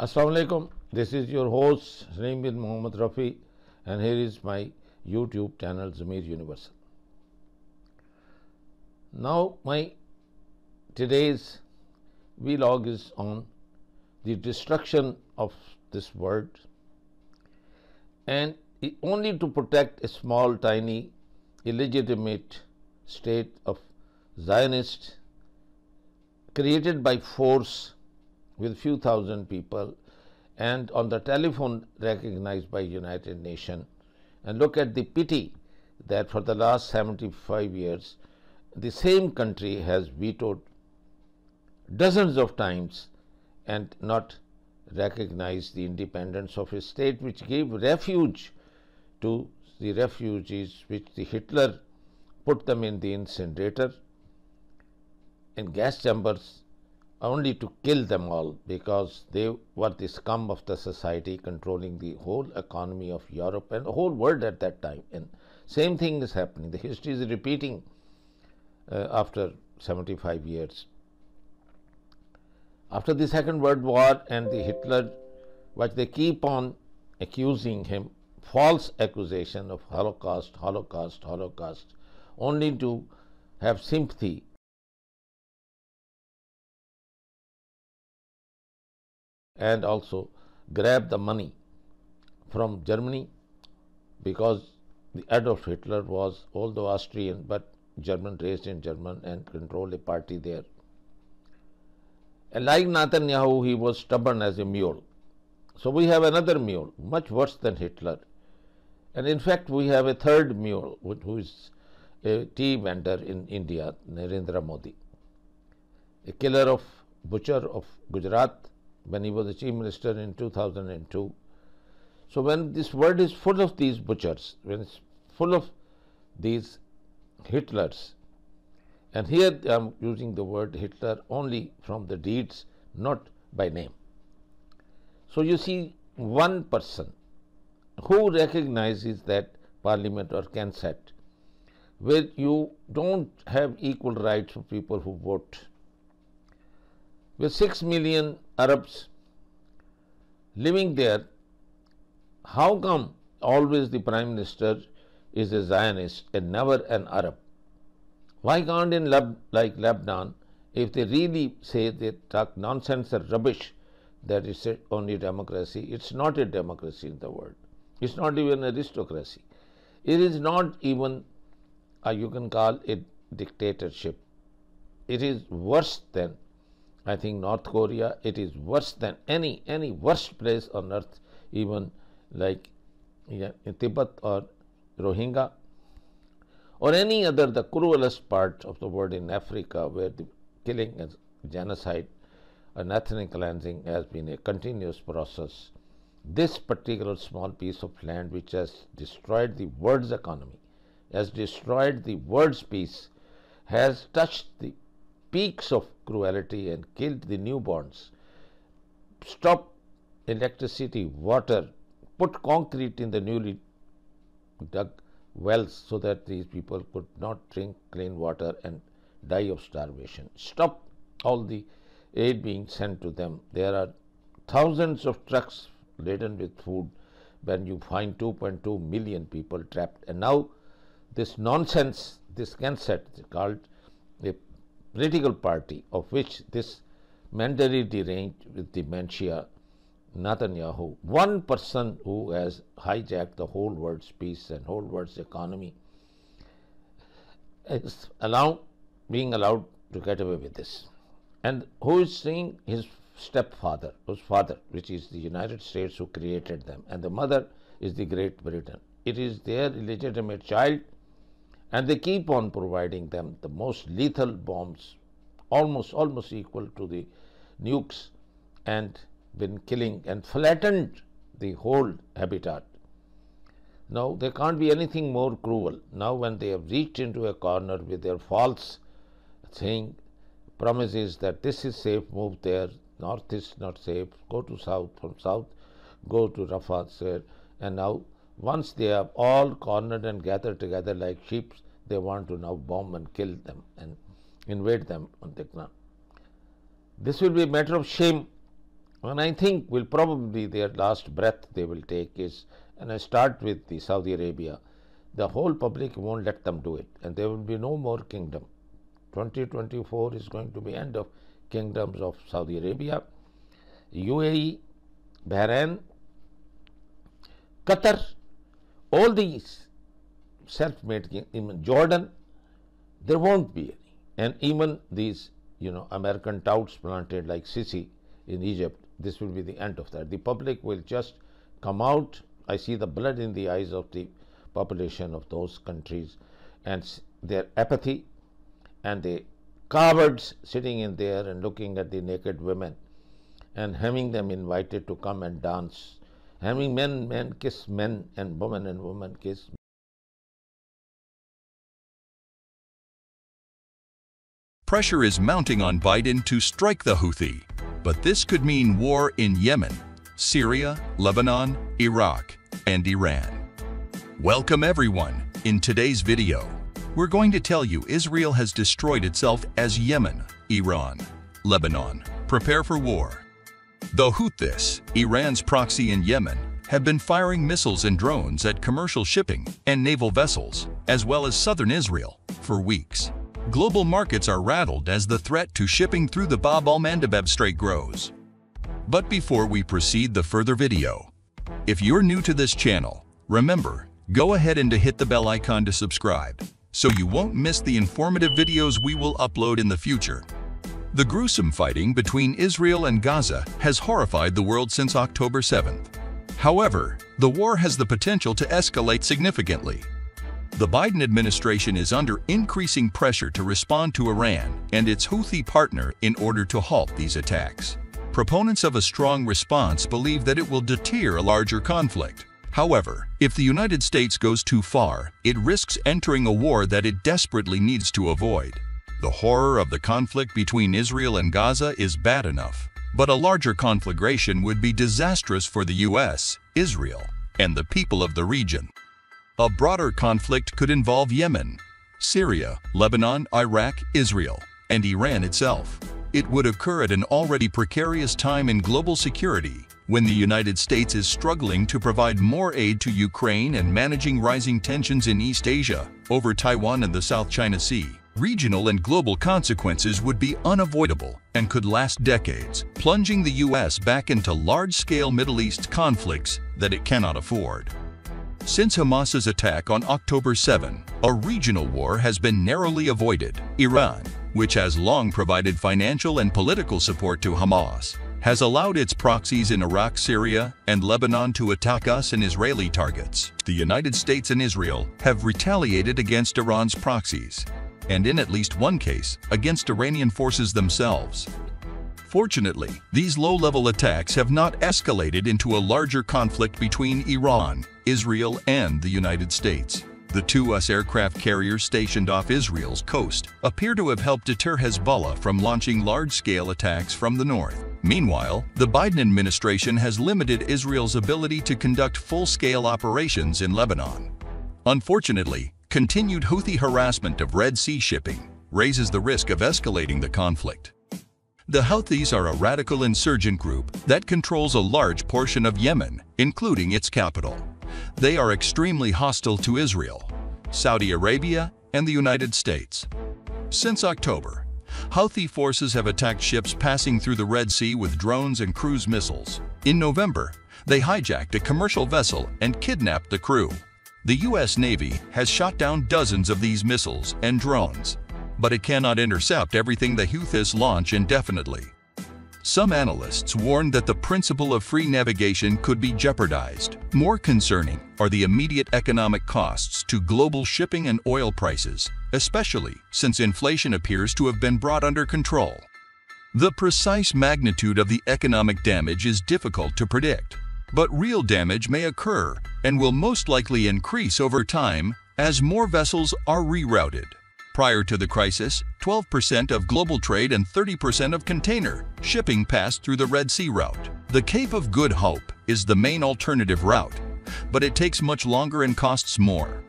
Assalamu alaikum. This is your host Naeem bin Mohammed Rafi, and here is my YouTube channel Zamir Universal. Now my today's vlog is on the destruction of this world, and only to protect a small, tiny, illegitimate state of Zionist created by force with few thousand people and on the telephone recognized by United Nations. And look at the pity that for the last 75 years the same country has vetoed dozens of times and not recognized the independence of a state which gave refuge to the refugees, which the Hitler put them in the incinerator, in gas chambers, only to kill them all, because they were the scum of the society controlling the whole economy of Europe and the whole world at that time. And same thing is happening. The history is repeating after 75 years. After the Second World War and the Hitler, what they keep on accusing him, false accusation of Holocaust, only to have sympathy and also grab the money from Germany, because the Adolf Hitler was, although Austrian, but German, raised in German, and controlled a party there. And like Netanyahu, he was stubborn as a mule. So we have another mule, much worse than Hitler. And in fact, we have a third mule, who is a tea vendor in India, Narendra Modi, a killer of, butcher of Gujarat, when he was the chief minister in 2002. So when this world is full of these butchers, when it's full of these Hitlers, and here I am using the word Hitler only from the deeds, not by name. So you see one person who recognizes that parliament or Knesset, where you don't have equal rights for people who vote, with 6 million Arabs living there, how come always the Prime Minister is a Zionist and never an Arab? Why can't in like Lebanon, if they really say they talk nonsense or rubbish that it's only democracy, it's not a democracy in the world. It's not even aristocracy. It is not even, you can call it dictatorship. It is worse than, I think, North Korea. It is worse than any worst place on earth, even like in Tibet or Rohingya, or any other, the cruelest part of the world in Africa, where the killing and genocide and ethnic cleansing has been a continuous process. This particular small piece of land, which has destroyed the world's economy, has destroyed the world's peace, has touched the peaks of cruelty and killed the newborns, stop electricity, water, put concrete in the newly dug wells so that these people could not drink clean water and die of starvation, stop all the aid being sent to them. There are thousands of trucks laden with food when you find 2.2 million people trapped. And now this nonsense, this Knesset called a political party, of which this mentally deranged with dementia Netanyahu, one person who has hijacked the whole world's peace and whole world's economy, is being allowed to get away with this. And who is seeing his stepfather, whose father, which is the United States, who created them, and the mother is the Great Britain. It is their illegitimate child, and they keep on providing them the most lethal bombs, almost equal to the nukes, and been killing and flattened the whole habitat. Now there can't be anything more cruel. Now when they have reached into a corner with their false saying, promises that this is safe, move there, north is not safe, go to south, from south go to Rafah, and now once they have all cornered and gathered together like sheep, they want to now bomb and kill them and invade them on the ground. This will be a matter of shame And I think will probably their last breath they will take is, and I start with the Saudi Arabia, the whole public won't let them do it, and there will be no more kingdom. 2024 is going to be end of kingdoms of Saudi Arabia, UAE, Bahrain, Qatar, all these self-made kingdoms, even Jordan, there won't be any. And even these, American touts planted like Sisi in Egypt, this will be the end of that. The public will just come out. I see the blood in the eyes of the population of those countries and their apathy and the cowards sitting in there and looking at the naked women and having them invited to come and dance, having men kiss men and women kiss. Pressure is mounting on Biden to strike the Houthi, but this could mean war in Yemen, Syria, Lebanon, Iraq, and Iran. Welcome everyone. In today's video, we're going to tell you Israel has destroyed itself as Yemen, Iran, Lebanon prepare for war. The Houthis, Iran's proxy in Yemen, have been firing missiles and drones at commercial shipping and naval vessels, as well as southern Israel, for weeks. Global markets are rattled as the threat to shipping through the Bab al-Mandeb Strait grows. But before we proceed the further video, if you're new to this channel, remember, go ahead and hit the bell icon to subscribe, so you won't miss the informative videos we will upload in the future. The gruesome fighting between Israel and Gaza has horrified the world since October 7th. However, the war has the potential to escalate significantly. The Biden administration is under increasing pressure to respond to Iran and its Houthi partner in order to halt these attacks. Proponents of a strong response believe that it will deter a larger conflict. However, if the United States goes too far, it risks entering a war that it desperately needs to avoid. The horror of the conflict between Israel and Gaza is bad enough, but a larger conflagration would be disastrous for the U.S., Israel, and the people of the region. A broader conflict could involve Yemen, Syria, Lebanon, Iraq, Israel, and Iran itself. It would occur at an already precarious time in global security, when the United States is struggling to provide more aid to Ukraine and managing rising tensions in East Asia, over Taiwan and the South China Sea. Regional and global consequences would be unavoidable and could last decades, plunging the U.S. back into large-scale Middle East conflicts that it cannot afford. Since Hamas's attack on October 7, a regional war has been narrowly avoided. Iran, which has long provided financial and political support to Hamas, has allowed its proxies in Iraq, Syria, and Lebanon to attack us and Israeli targets. The United States and Israel have retaliated against Iran's proxies, and in at least one case, against Iranian forces themselves. Fortunately, these low-level attacks have not escalated into a larger conflict between Iran, Israel, and the United States. The two US aircraft carriers stationed off Israel's coast appear to have helped deter Hezbollah from launching large-scale attacks from the north. Meanwhile, the Biden administration has limited Israel's ability to conduct full-scale operations in Lebanon. Unfortunately, continued Houthi harassment of Red Sea shipping raises the risk of escalating the conflict. The Houthis are a radical insurgent group that controls a large portion of Yemen, including its capital. They are extremely hostile to Israel, Saudi Arabia, and the United States. Since October, Houthi forces have attacked ships passing through the Red Sea with drones and cruise missiles. In November, they hijacked a commercial vessel and kidnapped the crew. The U.S. Navy has shot down dozens of these missiles and drones, but it cannot intercept everything the Houthis launch indefinitely. Some analysts warn that the principle of free navigation could be jeopardized. More concerning are the immediate economic costs to global shipping and oil prices, especially since inflation appears to have been brought under control. The precise magnitude of the economic damage is difficult to predict, but real damage may occur and will most likely increase over time as more vessels are rerouted. Prior to the crisis, 12% of global trade and 30% of container shipping passed through the Red Sea route. The Cape of Good Hope is the main alternative route, but it takes much longer and costs more.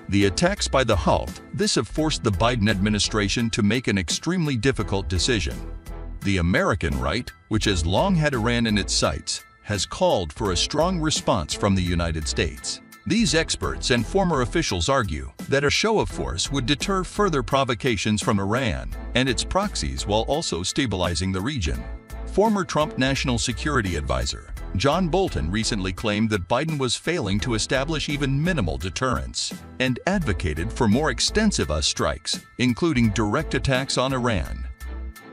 The attacks by the Houthis have forced the Biden administration to make an extremely difficult decision. The American right, which has long had Iran in its sights, has called for a strong response from the United States. These experts and former officials argue that a show of force would deter further provocations from Iran and its proxies while also stabilizing the region. Former Trump National Security Advisor John Bolton recently claimed that Biden was failing to establish even minimal deterrence and advocated for more extensive strikes, including direct attacks on Iran.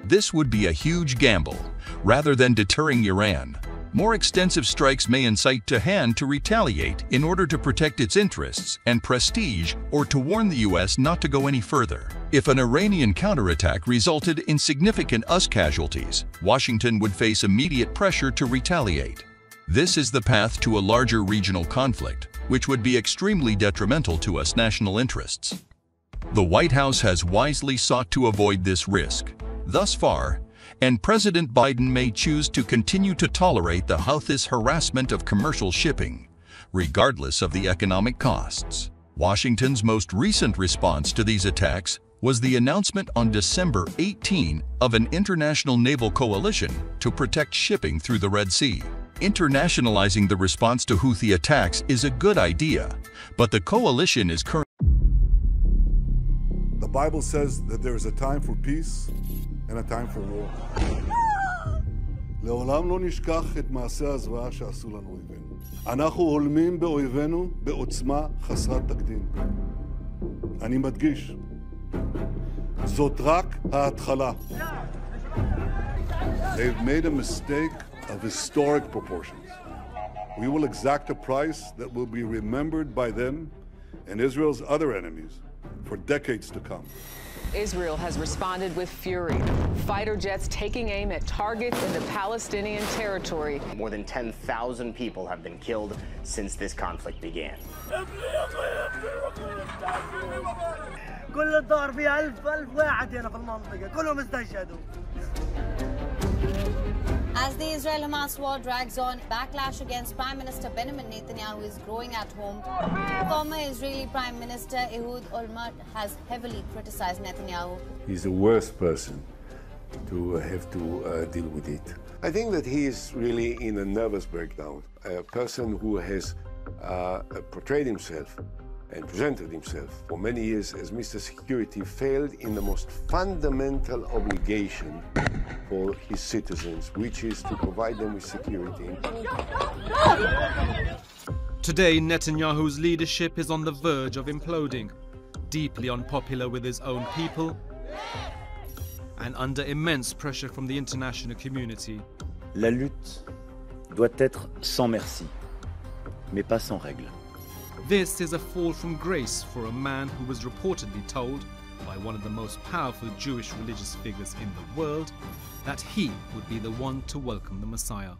This would be a huge gamble. Rather than deterring Iran, more extensive strikes may incite Tehran to retaliate in order to protect its interests and prestige or to warn the U.S. not to go any further. If an Iranian counterattack resulted in significant US casualties, Washington would face immediate pressure to retaliate. This is the path to a larger regional conflict, which would be extremely detrimental to US national interests. The White House has wisely sought to avoid this risk thus far, and President Biden may choose to continue to tolerate the Houthis' harassment of commercial shipping, regardless of the economic costs. Washington's most recent response to these attacks was the announcement on December 18 of an international naval coalition to protect shipping through the Red Sea. Internationalizing the response to Houthi attacks is a good idea, but the coalition is currently... The Bible says that there is a time for peace and a time for war. לעולם לא נשכח את מעשי הזוועה שעשו לנו אויבינו. אנחנו הולמים באויבינו בעוצמה חסרת תקדים. אני מדגיש, זאת רק ההתחלה. They've made a mistake of historic proportions. We will exact a price that will be remembered by them and Israel's other enemies for decades to come. Israel has responded with fury. Fighter jets taking aim at targets in the Palestinian territory. More than 10,000 people have been killed since this conflict began. كل الدار فيها 1000 واحد هنا في المنطقة كلهم استشهدوا. As the Israel-Hamas war drags on, backlash against Prime Minister Benjamin Netanyahu is growing at home. Former Israeli Prime Minister Ehud Olmert has heavily criticized Netanyahu. He's the worst person to have to deal with it. I think that he is really in a nervous breakdown. A person who has portrayed himself and presented himself for many years as Mr. Security failed in the most fundamental obligation for his citizens, which is to provide them with security. Today, Netanyahu's leadership is on the verge of imploding, deeply unpopular with his own people and under immense pressure from the international community. La lutte doit être sans merci, mais pas sans règles. This is a fall from grace for a man who was reportedly told by one of the most powerful Jewish religious figures in the world that he would be the one to welcome the Messiah.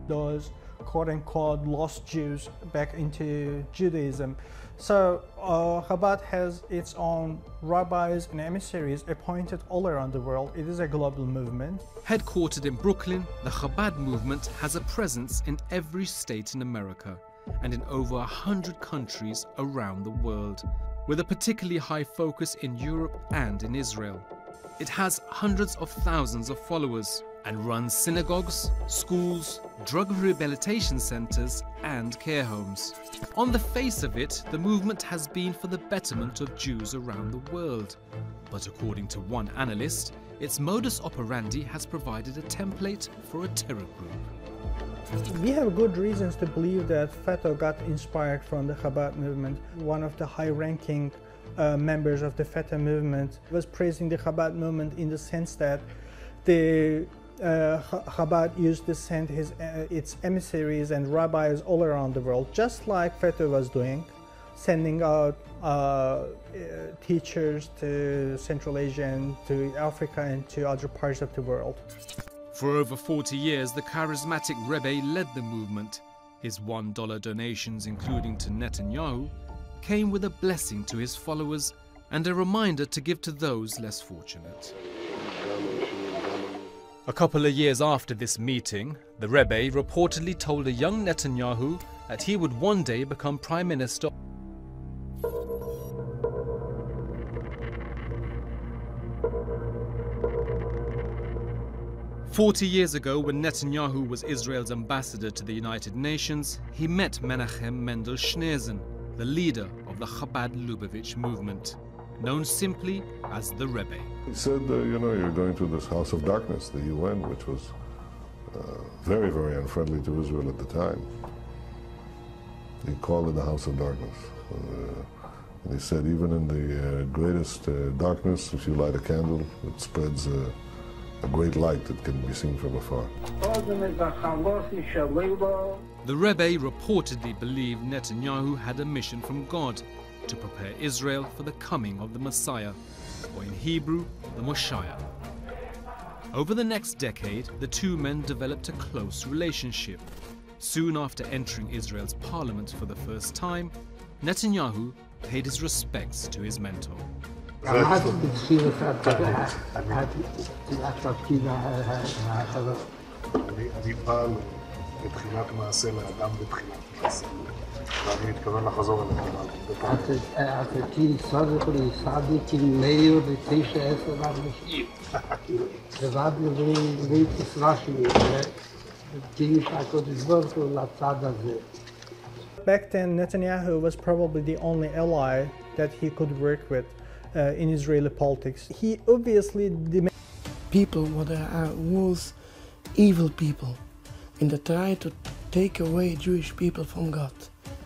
Those quote-unquote lost Jews back into Judaism. So Chabad has its own rabbis and emissaries appointed all around the world. It is a global movement. Headquartered in Brooklyn, the Chabad movement has a presence in every state in America and in over 100 countries around the world, with a particularly high focus in Europe and in Israel. It has hundreds of thousands of followers and runs synagogues, schools, drug rehabilitation centers, and care homes. On the face of it, the movement has been for the betterment of Jews around the world. But according to one analyst, its modus operandi has provided a template for a terror group. We have good reasons to believe that Fatah got inspired from the Chabad movement. One of the high-ranking members of the Fatah movement was praising the Chabad movement in the sense that the Chabad used to send its emissaries and rabbis all around the world, just like Fatah was doing, sending out teachers to Central Asia and to Africa and to other parts of the world. For over 40 years, the charismatic Rebbe led the movement. His $1 donations, including to Netanyahu, came with a blessing to his followers and a reminder to give to those less fortunate. A couple of years after this meeting, the Rebbe reportedly told a young Netanyahu that he would one day become Prime Minister. 40 years ago, when Netanyahu was Israel's ambassador to the United Nations, he met Menachem Mendel Schneerson, the leader of the Chabad Lubavitch movement, known simply as the Rebbe. He said, you're going to this house of darkness, the UN, which was very, very unfriendly to Israel at the time. He called it the house of darkness. And he said, even in the greatest darkness, if you light a candle, it spreads a great light that can be seen from afar. The Rebbe reportedly believed Netanyahu had a mission from God to prepare Israel for the coming of the Messiah, or in Hebrew, the Moshiach. Over the next decade, the two men developed a close relationship. Soon after entering Israel's parliament for the first time, Netanyahu paid his respects to his mentor. Back then, Netanyahu was probably the only ally that he could work with in Israeli politics. He obviously people was evil people, and they try to take away Jewish people from God,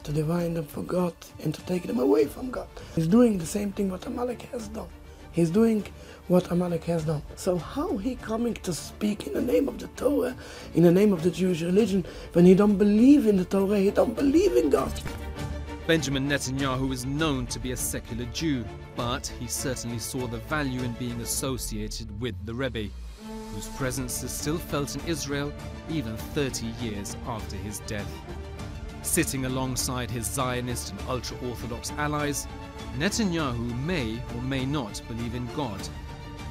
to divide them from God and to take them away from God. He's doing the same thing what Amalek has done. He's doing what Amalek has done. So how he coming to speak in the name of the Torah, in the name of the Jewish religion, when he don't believe in the Torah, he don't believe in God? Benjamin Netanyahu is known to be a secular Jew, but he certainly saw the value in being associated with the Rebbe, whose presence is still felt in Israel even 30 years after his death. Sitting alongside his Zionist and ultra-Orthodox allies, Netanyahu may or may not believe in God,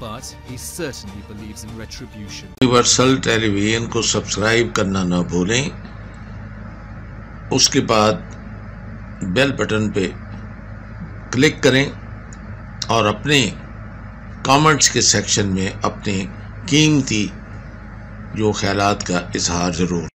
but he certainly believes in retribution. Universal television को subscribe करना ना भूलें, उसके बाद bell button पे click करें और अपने कमेंट्स के सेक्शन में अपने कीमती जो ख्यालात का इजहार ज़रूर